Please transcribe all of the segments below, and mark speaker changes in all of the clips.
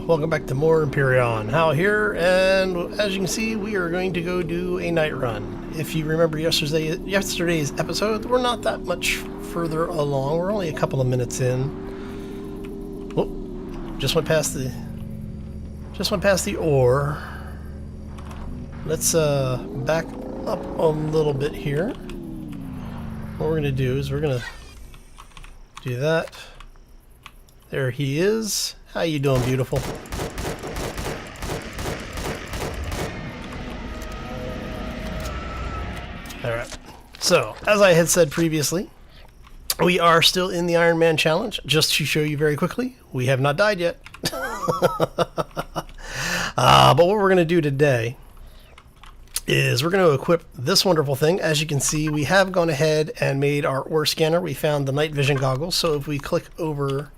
Speaker 1: welcome back to more Empyrion. Hal here, and as you can see, we are going to go do a night run. If you remember yesterday's episode, we're not that much further along. We're only a couple of minutes in. Oh, just went past the ore. Let's back up a little bit here. What we're gonna do is we're gonna do that. There he is. How you doing, beautiful? Alright. So, as I had said previously, we are still in the Ironman challenge. Just to show you very quickly, we have not died yet. But what we're going to do today is we're going to equip this wonderful thing. As you can see, we have gone ahead and made our ore scanner. We found the night vision goggles. So if we click over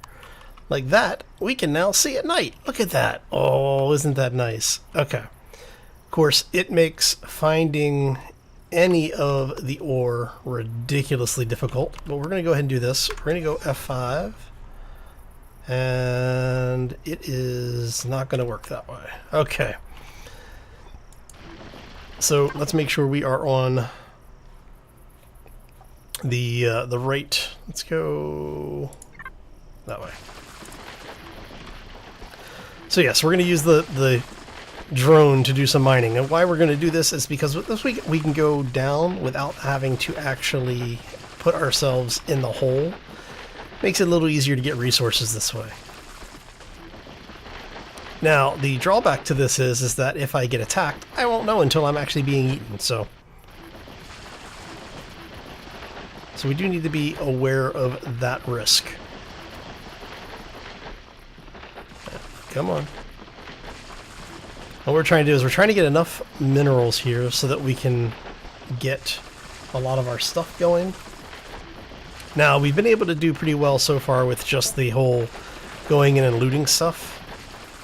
Speaker 1: like that, we can now see at night. Look at that. Oh, isn't that nice? Okay. Of course, it makes finding any of the ore ridiculously difficult, but we're going to go ahead and do this. We're going to go F5, and it is not going to work that way. Okay. So let's make sure we are on the right. Let's go that way. So yes, we're going to use the drone to do some mining. And why we're going to do this is because with this we can go down without having to actually put ourselves in the hole. Makes it a little easier to get resources this way. Now, the drawback to this is that if I get attacked, I won't know until I'm actually being eaten. So we do need to be aware of that risk. Come on. What we're trying to do is we're trying to get enough minerals here so that we can get a lot of our stuff going. Now, we've been able to do pretty well so far with just the whole going in and looting stuff.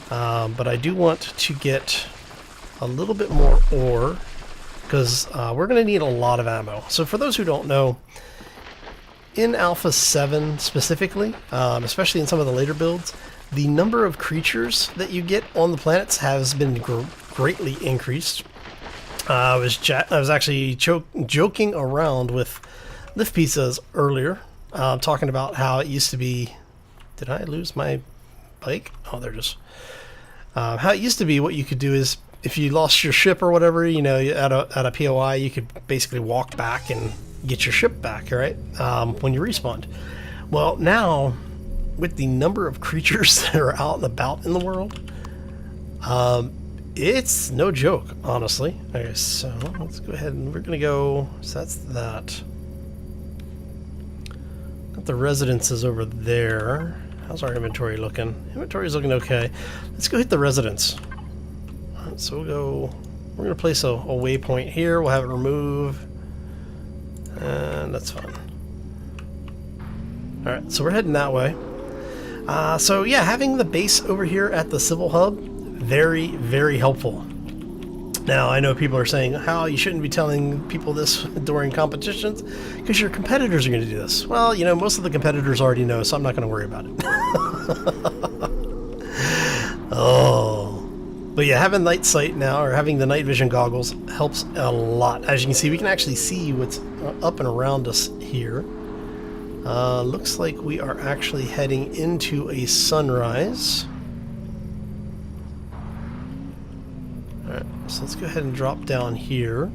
Speaker 1: But I do want to get a little bit more ore because we're going to need a lot of ammo. So for those who don't know, in Alpha 7 specifically, especially in some of the later builds, the number of creatures that you get on the planets has been greatly increased. I was actually joking around with Lift Pizzas earlier, talking about how it used to be. Did I lose my bike? Oh, there it is. How it used to be, what you could do is if you lost your ship or whatever, you know, at a POI, you could basically walk back and get your ship back, right? When you respawned. Well, now, with the number of creatures that are out and about in the world, it's no joke, honestly. Okay, so let's go ahead and we're gonna go. So that's that. Got the residences over there. How's our inventory looking? Inventory's looking okay. Let's go hit the residence. All right, so we're gonna place a waypoint here. We'll have it remove, and that's fine. All right, so we're heading that way. So yeah, having the base over here at the civil hub, very, very helpful. Now, I know people are saying, how you shouldn't be telling people this during competitions, because your competitors are going to do this. Well, you know, most of the competitors already know, so I'm not going to worry about it. Oh. But yeah, having night sight now, or having the night vision goggles, helps a lot. As you can see, we can actually see what's up and around us here. Looks like we are actually heading into a sunrise. Alright, so let's go ahead and drop down here.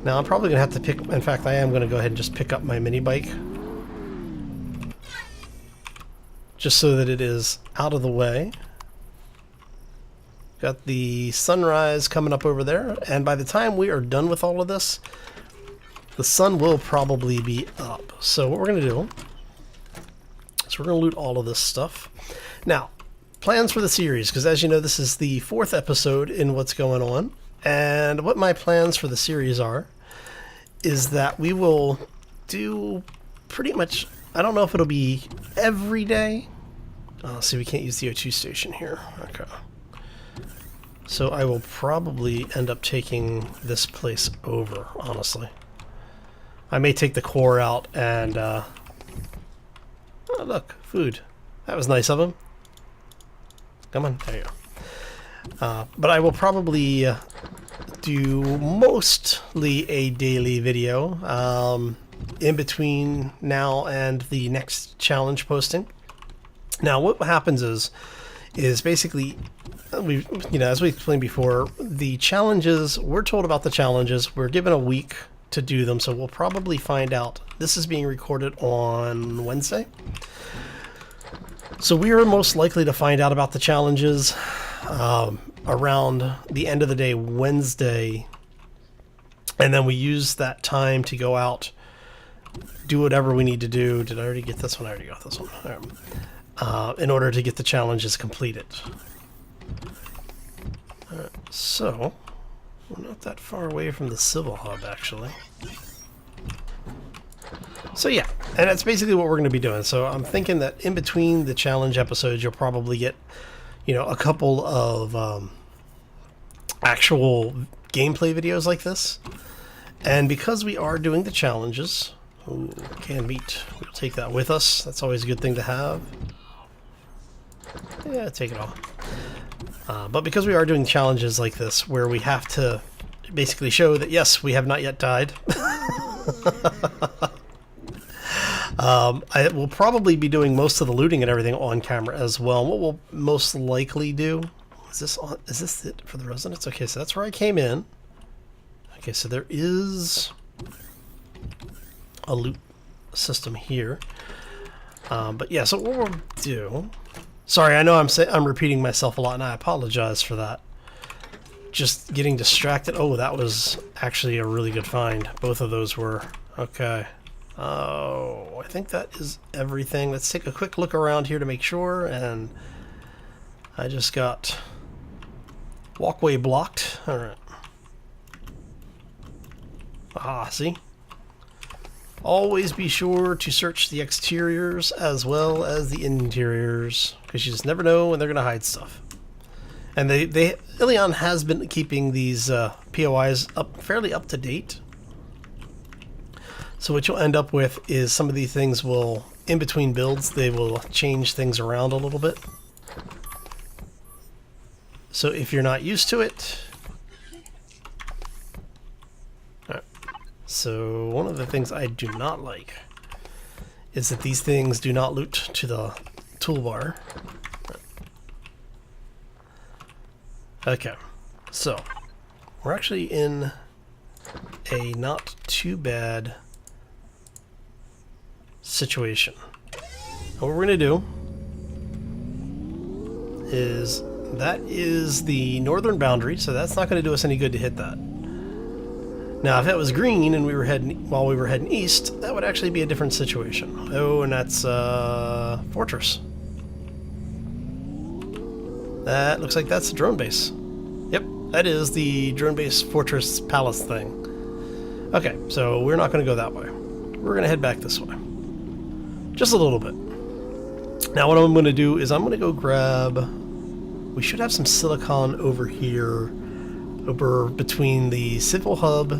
Speaker 1: Now I'm probably going to have to pick, in fact I am going to go ahead and just pick up my mini bike. Just so that it is out of the way. Got the sunrise coming up over there, and by the time we are done with all of this, the sun will probably be up. So what we're going to do is we're going to loot all of this stuff. Now, plans for the series, because as you know, this is the 4th episode in what's going on. And what my plans for the series are is that we will do pretty much, I don't know if it'll be every day. See, we can't use the O2 station here. Okay. So I will probably end up taking this place over, honestly. I may take the core out and, oh look, food. That was nice of him. Come on, there you go. But I will probably do mostly a daily video in between now and the next challenge posting. Now, what happens is basically, as we explained before, the challenges, we're told about the challenges, we're given a week to do them, so we'll probably find out. This is being recorded on Wednesday. So we are most likely to find out about the challenges around the end of the day Wednesday, and then we use that time to go out, do whatever we need to do. Did I already get this one? I already got this one. In order to get the challenges completed. Alright, so we're not that far away from the civil hub, actually. So yeah, and that's basically what we're going to be doing. So I'm thinking that in between the challenge episodes, you'll probably get, a couple of actual gameplay videos like this. And because we are doing the challenges, ooh, canned meat, we'll take that with us. That's always a good thing to have. Yeah, take it all. But because we are doing challenges like this, where we have to basically show that, yes, we have not yet died. I will probably be doing most of the looting and everything on camera as well. What we'll most likely do, is this it for the residents? Okay, so that's where I came in. Okay, so there is a loot system here. But yeah, so what we'll do... Sorry, I know I'm repeating myself a lot, and I apologize for that. Just getting distracted. Oh, that was actually a really good find. Both of those were. Okay. Oh, I think that is everything. Let's take a quick look around here to make sure, and I just got walkway blocked. All right. Ah, see? Always be sure to search the exteriors as well as the interiors, because you just never know when they're going to hide stuff. And Eleon has been keeping these POIs fairly up to date. So what you'll end up with is some of these things will, in between builds, they will change things around a little bit. So if you're not used to it... So one of the things I do not like is that these things do not loot to the toolbar. Okay, so we're actually in a not too bad situation. And what we're going to do is, that is the northern boundary, so that's not going to do us any good to hit that. Now, if it was green and we were while we were heading east, that would actually be a different situation. Oh, and that's fortress. That looks like that's the drone base. Yep, that is the drone base fortress palace thing. Okay, so we're not going to go that way. We're going to head back this way. Just a little bit. Now, what I'm going to do is I'm going to go grab... We should have some silicon over here. Over between the civil hub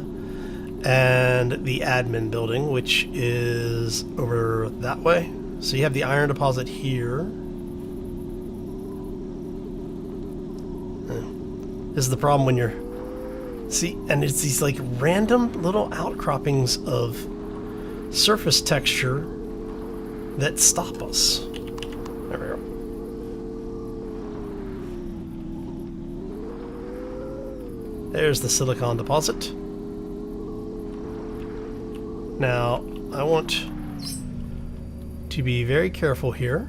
Speaker 1: and the admin building, which is over that way. So you have the iron deposit here. This is the problem when you're... See, and it's these like random little outcroppings of surface texture that stop us. There we go. There's the silicon deposit. Now, I want to be very careful here.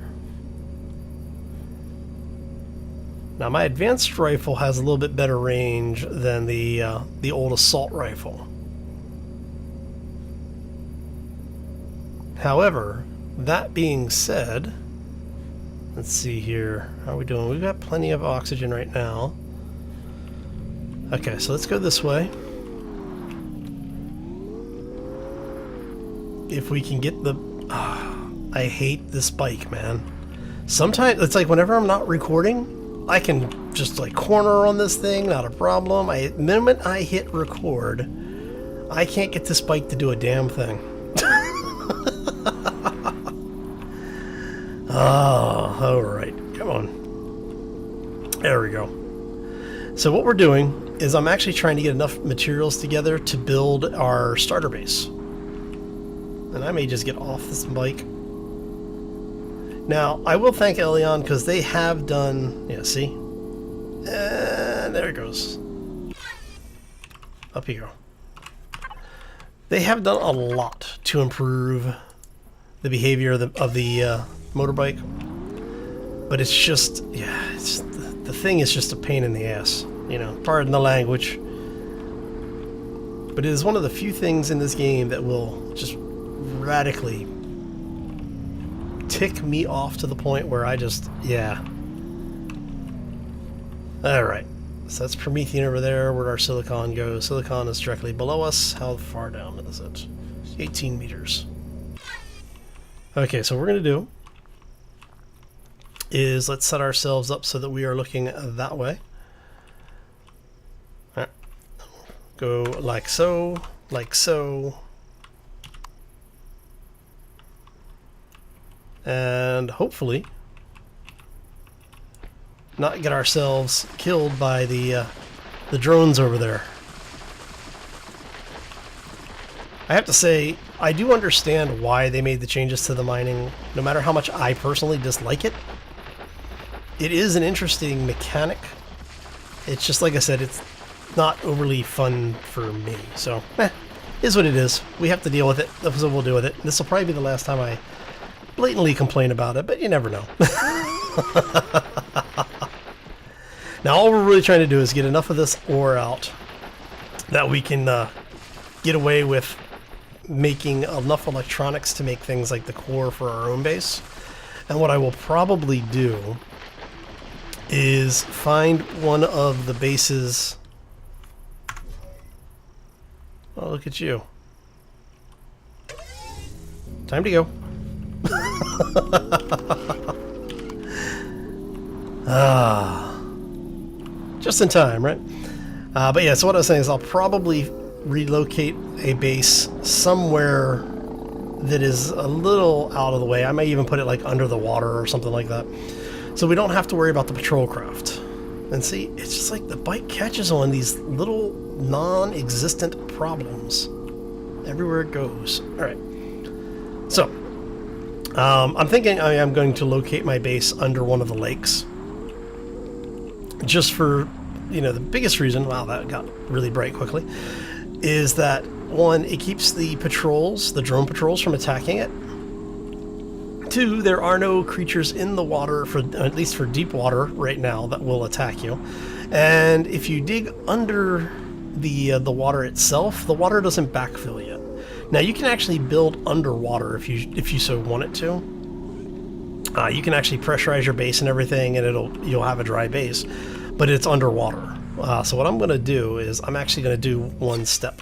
Speaker 1: Now, my advanced rifle has a little bit better range than the old assault rifle. However, that being said, let's see here. How are we doing? We've got plenty of oxygen right now. Okay, so let's go this way. If we can get the... I hate this bike, man. Sometimes, it's like whenever I'm not recording, I can just like corner on this thing, not a problem. The moment I hit record, I can't get this bike to do a damn thing. Oh, alright, come on. There we go. So what we're doing is I'm actually trying to get enough materials together to build our starter base. And I may just get off this bike. Now, I will thank Eleon because they have done... Yeah, see? And there it goes. Up you go. They have done a lot to improve the behavior of the motorbike. But it's just... Yeah, it's, the thing is just a pain in the ass. You know, pardon the language. But it is one of the few things in this game that will just radically tick me off to the point where I just, yeah. Alright, so that's Promethean over there, where our silicon goes. Silicon is directly below us. How far down is it? 18 meters. Okay, so what we're going to do is let's set ourselves up so that we are looking that way. Alright. Go like so, like so. And hopefully not get ourselves killed by the drones over there. I have to say, I do understand why they made the changes to the mining, no matter how much I personally dislike it. It is an interesting mechanic. It's just, like I said, it's not overly fun for me. So, is what it is. We have to deal with it. That's what we'll do with it. This will probably be the last time I blatantly complain about it, but you never know. Now all we're really trying to do is get enough of this ore out that we can get away with making enough electronics to make things like the core for our own base. And what I will probably do is find one of the bases. Oh, look at you. Time to go. Just in time, right? But yeah, so what I was saying is I'll probably relocate a base somewhere that is a little out of the way. I may even put it like under the water or something like that, so we don't have to worry about the patrol craft. And see, it's just like the bike catches on these little non-existent problems everywhere it goes. All right, so I'm thinking I am going to locate my base under one of the lakes. Just for, you know, the biggest reason, wow, that got really bright quickly, is that, one, it keeps the patrols, the drone patrols, from attacking it. Two, there are no creatures in the water, for at least for deep water right now, that will attack you. And if you dig under the water itself, the water doesn't backfill yet. Now you can actually build underwater if you so wanted to. You can actually pressurize your base and everything, and you'll have a dry base, but it's underwater. So what I'm going to do is I'm actually going to do one step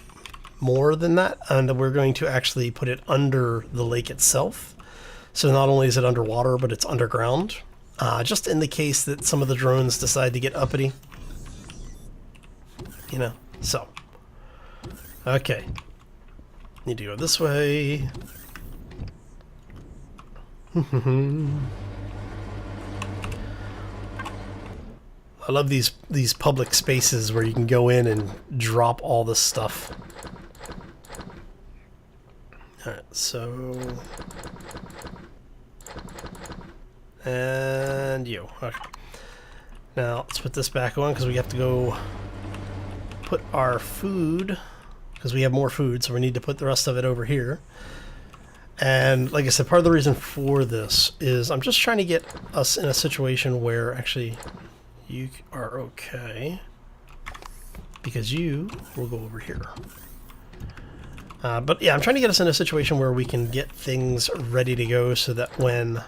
Speaker 1: more than that, and we're going to actually put it under the lake itself. So not only is it underwater, but it's underground, just in the case that some of the drones decide to get uppity. You know, so. Okay. Need to go this way. I love these public spaces where you can go in and drop all this stuff. Alright, so... And you. Okay. Now, let's put this back on because we have to go put our food, because we have more food, so we need to put the rest of it over here. And like I said, part of the reason for this is I'm just trying to get us in a situation where actually you are okay, because you will go over here. But yeah, I'm trying to get us in a situation where we can get things ready to go so that when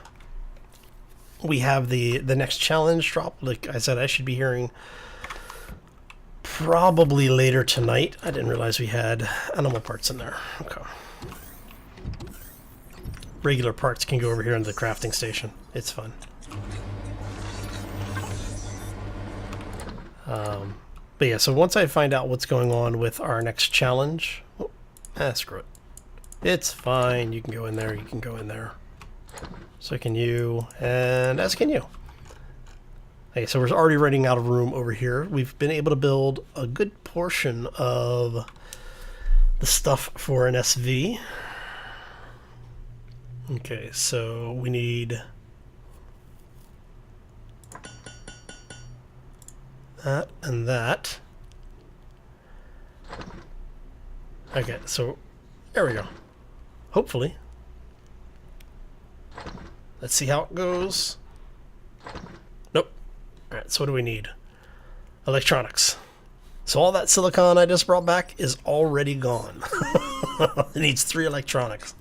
Speaker 1: we have the next challenge drop, like I said, I should be hearing probably later tonight. I didn't realize we had animal parts in there. Okay. Regular parts can go over here into the crafting station. It's fun. But yeah, so once I find out what's going on with our next challenge... Oh, screw it. It's fine. You can go in there. You can go in there. So can you, and as can you. Okay, so we're already running out of room over here. We've been able to build a good portion of the stuff for an SV. Okay, so we need that and that. Okay, so there we go. Hopefully. Let's see how it goes. Nope. Alright, so what do we need? Electronics. So all that silicon I just brought back is already gone. It needs 3 electronics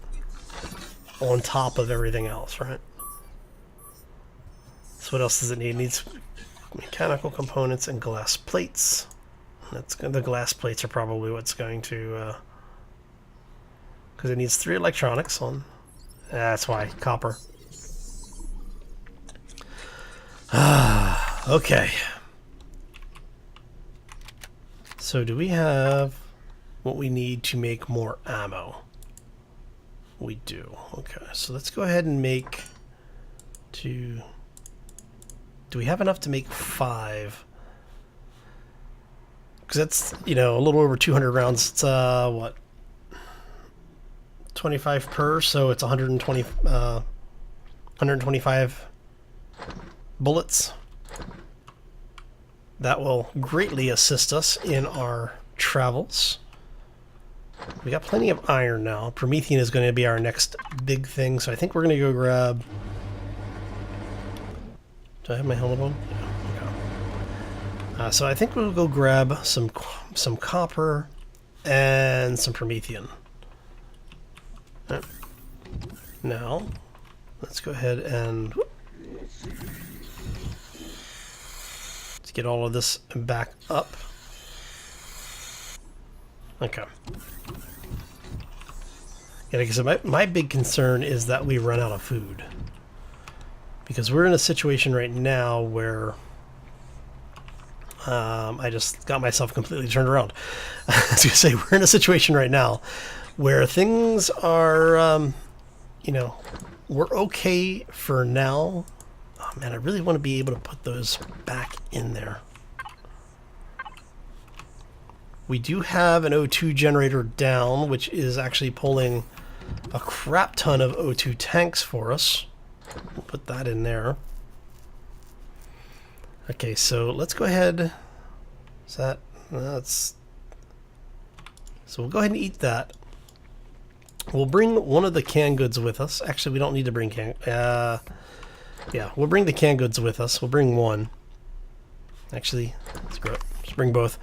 Speaker 1: on top of everything else, right? So what else does it need? It needs mechanical components and glass plates. That's the glass plates are probably what's going to, because it needs 3 electronics on. That's why copper. Okay. So do we have what we need to make more ammo? We do. Okay, so let's go ahead and make 2. Do we have enough to make 5? Because that's, you know, a little over 200 rounds. It's, what? 25 per, so it's 125 bullets. That will greatly assist us in our travels. We got plenty of iron now. Promethean is going to be our next big thing, so I think we're going to go grab... Do I have my helmet on? Yeah, okay. So I think we'll go grab some copper and some Promethean. Right. Now, let's go ahead and... Let's get all of this back up. Okay. Yeah, like I said, my big concern is that we run out of food. Because we're in a situation right now where I just got myself completely turned around. I was going to say, we're in a situation right now where things are, you know, we're okay for now. Oh man, I really want to be able to put those back in there. We do have an O2 generator down, which is actually pulling a crap ton of O2 tanks for us. We'll put that in there. Okay, so let's go ahead. Is that... That's... So we'll go ahead and eat that. We'll bring one of the canned goods with us. Actually, we don't need to bring yeah, we'll bring the canned goods with us. We'll bring one. Actually, screw it. Let's bring both.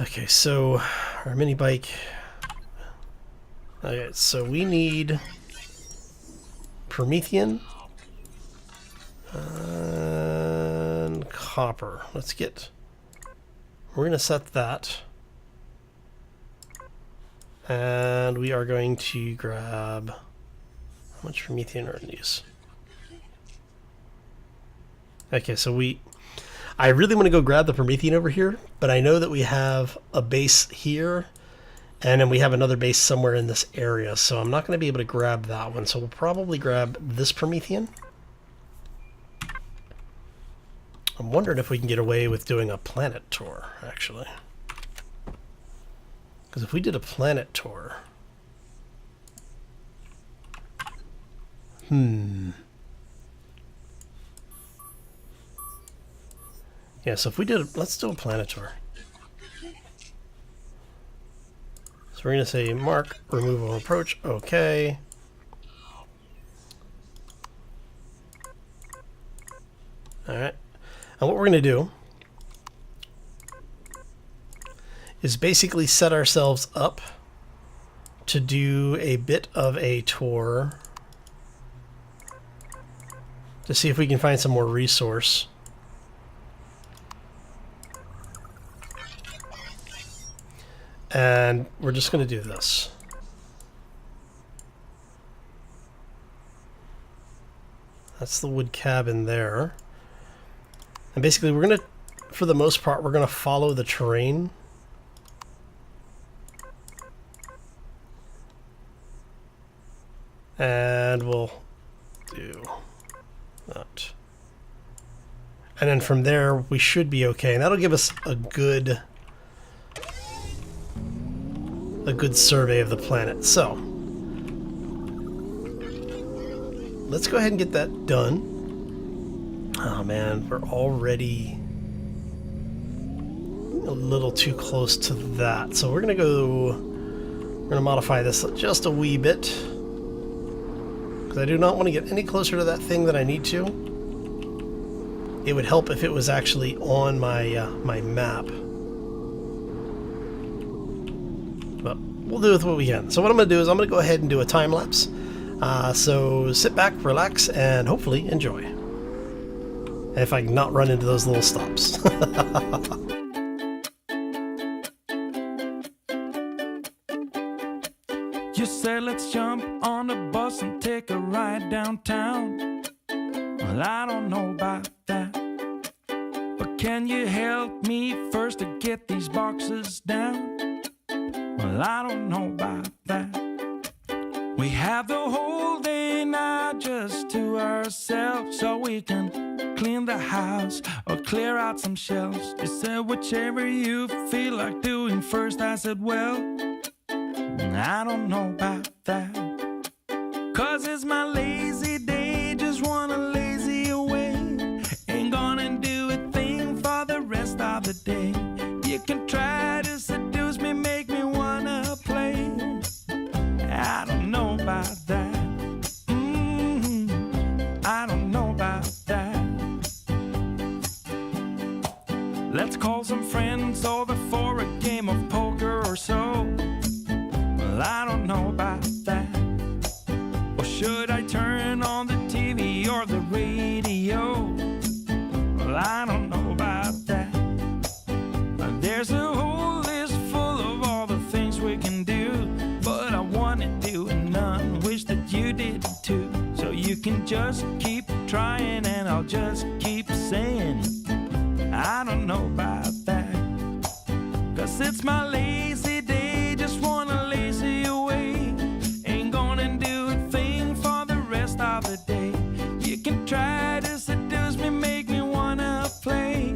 Speaker 1: Okay, so our mini bike. Okay, so we need Promethean and copper. Let's get... We're going to set that. And we are going to grab... How much Promethean are in these? Okay, so I really want to go grab the Promethean over here, but I know that we have a base here, and then we have another base somewhere in this area, so I'm not going to be able to grab that one. So we'll probably grab this Promethean. I'm wondering if we can get away with doing a planet tour, actually. Because if we did a planet tour... Yeah, so if we did... Let's do a planet tour. So we're going to say mark, removal approach, okay. Alright. And what we're going to do is basically set ourselves up to do a bit of a tour to see if we can find some more resource. And we're just going to do this. That's the wood cabin there. And basically we're going to, for the most part, we're going to follow the terrain. And we'll do that. And then from there, we should be okay. And that'll give us a good survey of the planet. So, let's go ahead and get that done. Oh man, we're already a little too close to that. So we're gonna modify this just a wee bit, because I do not want to get any closer to that thing than I need to. It would help if it was actually on my my map. But we'll do with what we can. So what I'm going to do is I'm going to go ahead and do a time lapse. So sit back, relax, and hopefully enjoy. If I can not run into those little stops.
Speaker 2: You said let's jump on the bus and take a ride downtown. Well, I don't know about that, but can you help me first to get these boxes down? Well, I don't know about that. We have the whole day now just to ourselves, so we can clean the house or clear out some shelves. You said whichever you feel like doing first. I said, well, I don't know about that, 'cause it's my lazy day, just wanna lazy away. Ain't gonna do a thing for the rest of the day. You can try to seduce me, make me wanna play. I don't know about that. I don't know about that. Let's call some friends over for a game of poker or so. Well, I don't know about that. Or should I turn on the TV or the radio? Well, I don't know about that. There's a whole list full of all the things we can do, but I wanna do none, wish that you did too. So you can just keep trying and I'll just keep saying I don't know about that, 'cause it's my lazy day, just wanna lazy away. Ain't gonna do a thing for the rest of the day. You can try to seduce me, make me wanna play.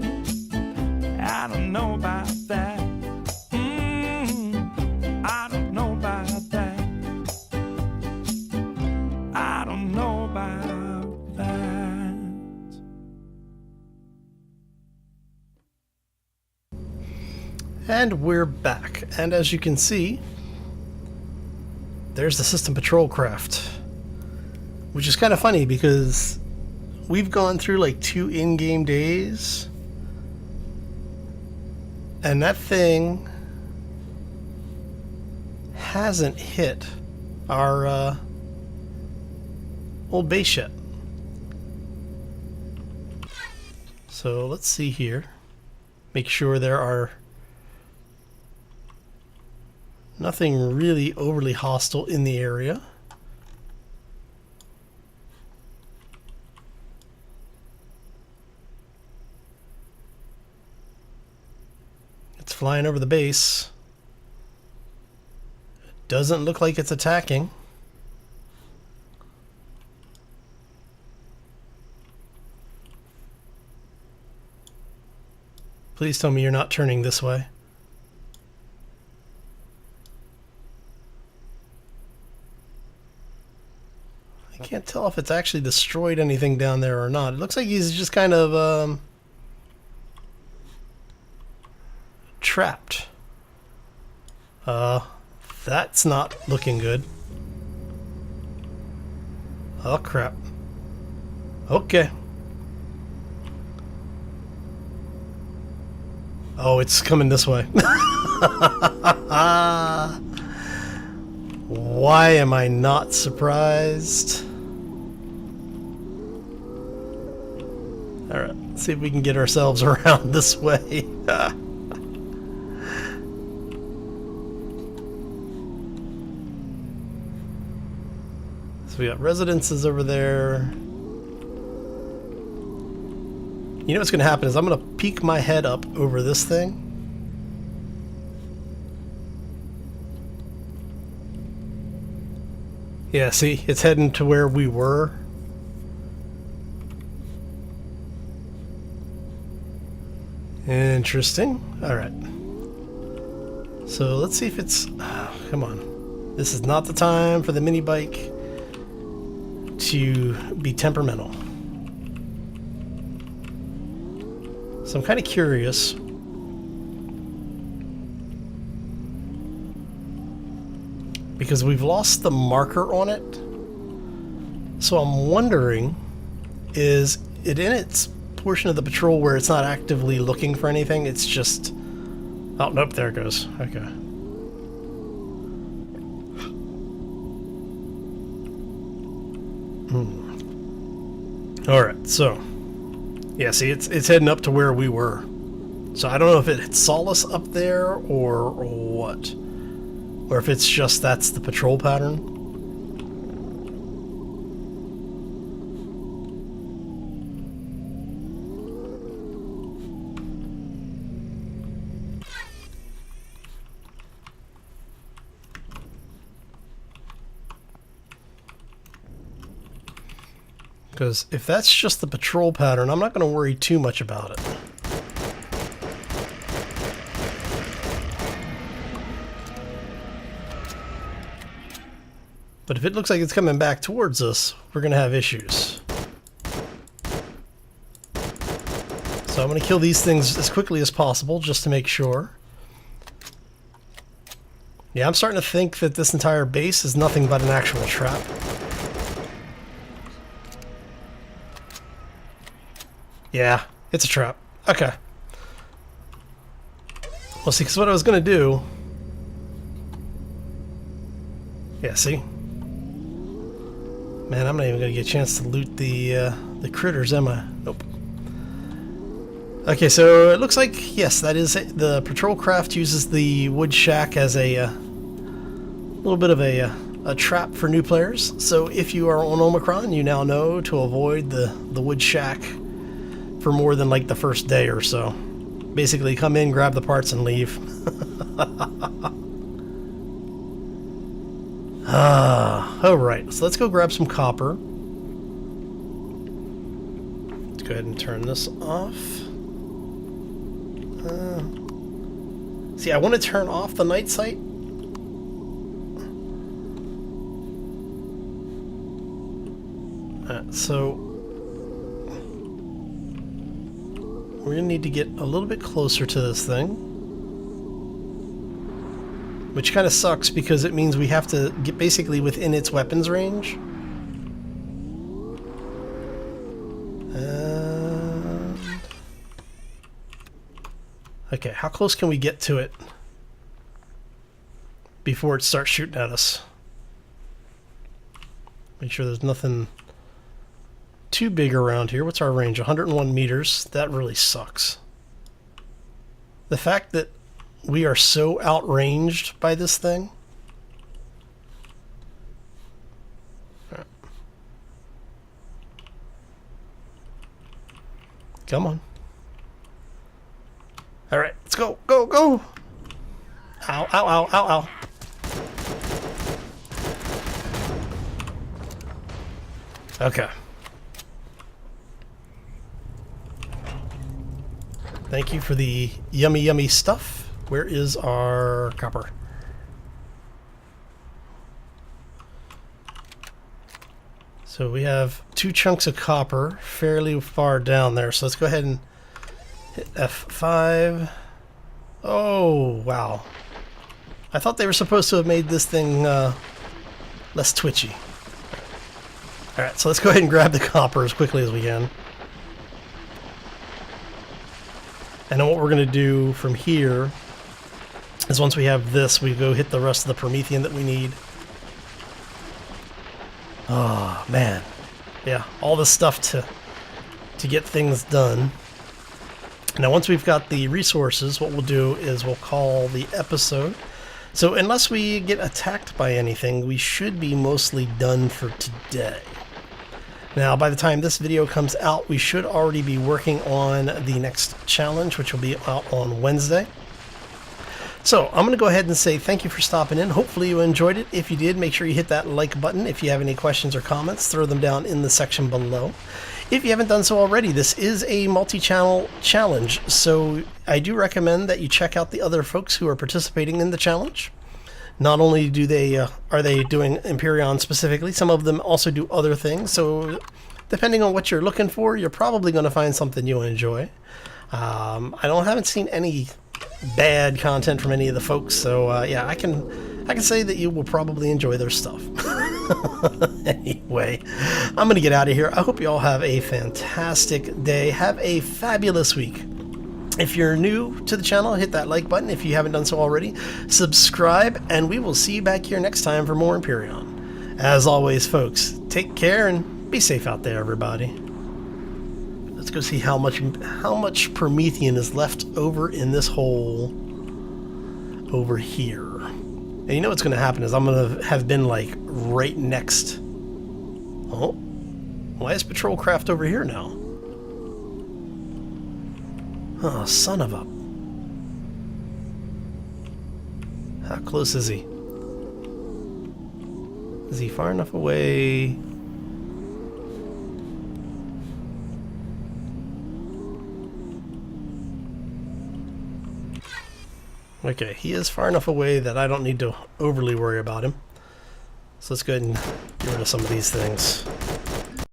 Speaker 2: I don't know about that. I don't know about that. I don't know about that.
Speaker 1: And we're back. And as you can see, there's the system patrol craft. Which is kind of funny because we've gone through like 2 in-game days, and that thing hasn't hit our old base yet. So let's see here. Make sure there are nothing really overly hostile in the area. It's flying over the base. It doesn't look like it's attacking. Please tell me you're not turning this way. I can't tell if it's actually destroyed anything down there or not. It looks like he's just kind of trapped. That's not looking good. Oh crap. Okay. Oh, it's coming this way. Why am I not surprised? Alright, let's see if we can get ourselves around this way. So we got residences over there. You know what's going to happen is I'm going to peek my head up over this thing. Yeah, see, it's heading to where we were. Interesting. Alright. So let's see if it's... come on. This is not the time for the mini bike to be temperamental. So I'm kind of curious. Because we've lost the marker on it. So I'm wondering, is it in its portion of the patrol where it's not actively looking for anything? It's just... oh, nope, there it goes. Okay. Alright, so... yeah, see, it's heading up to where we were. So I don't know if it saw us up there or what. Or if it's just that's the patrol pattern. Because if that's just the patrol pattern, I'm not going to worry too much about it. But if it looks like it's coming back towards us, we're going to have issues. So I'm going to kill these things as quickly as possible just to make sure. Yeah, I'm starting to think that this entire base is nothing but an actual trap. Yeah, it's a trap. Okay. Well, see, because what I was going to do... yeah, see? Man, I'm not even going to get a chance to loot the critters, am I? Nope. Okay, so it looks like, yes, that is it. The patrol craft uses the wood shack as a little bit of a trap for new players. So if you are on Omicron, you now know to avoid the wood shack for more than like the first day or so. Basically, come in, grab the parts, and leave. Alright, so let's go grab some copper. Let's go ahead and turn this off. See, I want to turn off the night sight. So we're going to need to get a little bit closer to this thing. Which kind of sucks because it means we have to get basically within its weapons range. Okay, how close can we get to it before it starts shooting at us? Make sure there's nothing too big around here. What's our range? 101 meters. That really sucks. The fact that we are so outranged by this thing. Right. Come on. All right, let's go, go, go. Ow, ow, ow, ow, ow. Okay. Thank you for the yummy, yummy stuff. Where is our copper? So we have 2 chunks of copper fairly far down there. So let's go ahead and hit F5. Oh, wow. I thought they were supposed to have made this thing less twitchy. Alright, so let's go ahead and grab the copper as quickly as we can. And then what we're going to do from here is once we have this, we go hit the rest of the Promethean that we need. Oh, man. Yeah, all this stuff to get things done. Now, once we've got the resources, what we'll do is we'll call the episode. So unless we get attacked by anything, we should be mostly done for today. Now, by the time this video comes out, we should already be working on the next challenge, which will be out on Wednesday. So, I'm going to go ahead and say thank you for stopping in. Hopefully you enjoyed it. If you did, make sure you hit that like button. If you have any questions or comments, throw them down in the section below. If you haven't done so already, this is a multi-channel challenge, so I do recommend that you check out the other folks who are participating in the challenge. Not only do they are they doing Empyrion specifically, some of them also do other things, so depending on what you're looking for, you're probably going to find something you'll enjoy. I haven't seen any bad content from any of the folks, so yeah, I can say that you will probably enjoy their stuff. Anyway, I'm gonna get out of here. I hope you all have a fantastic day. Have a fabulous week. If you're new to the channel, hit that like button. If you haven't done so already, subscribe, and we will see you back here next time for more Empyrion. As always, folks, take care and be safe out there, everybody. Let's go see how much Promethean is left over in this hole over here. And you know what's going to happen is I'm going to have been like right next. Oh, why is patrol craft over here now? Oh, son of a... How close is he? Is he far enough away? Okay, he is far enough away that I don't need to overly worry about him. So let's go ahead and get rid of some of these things.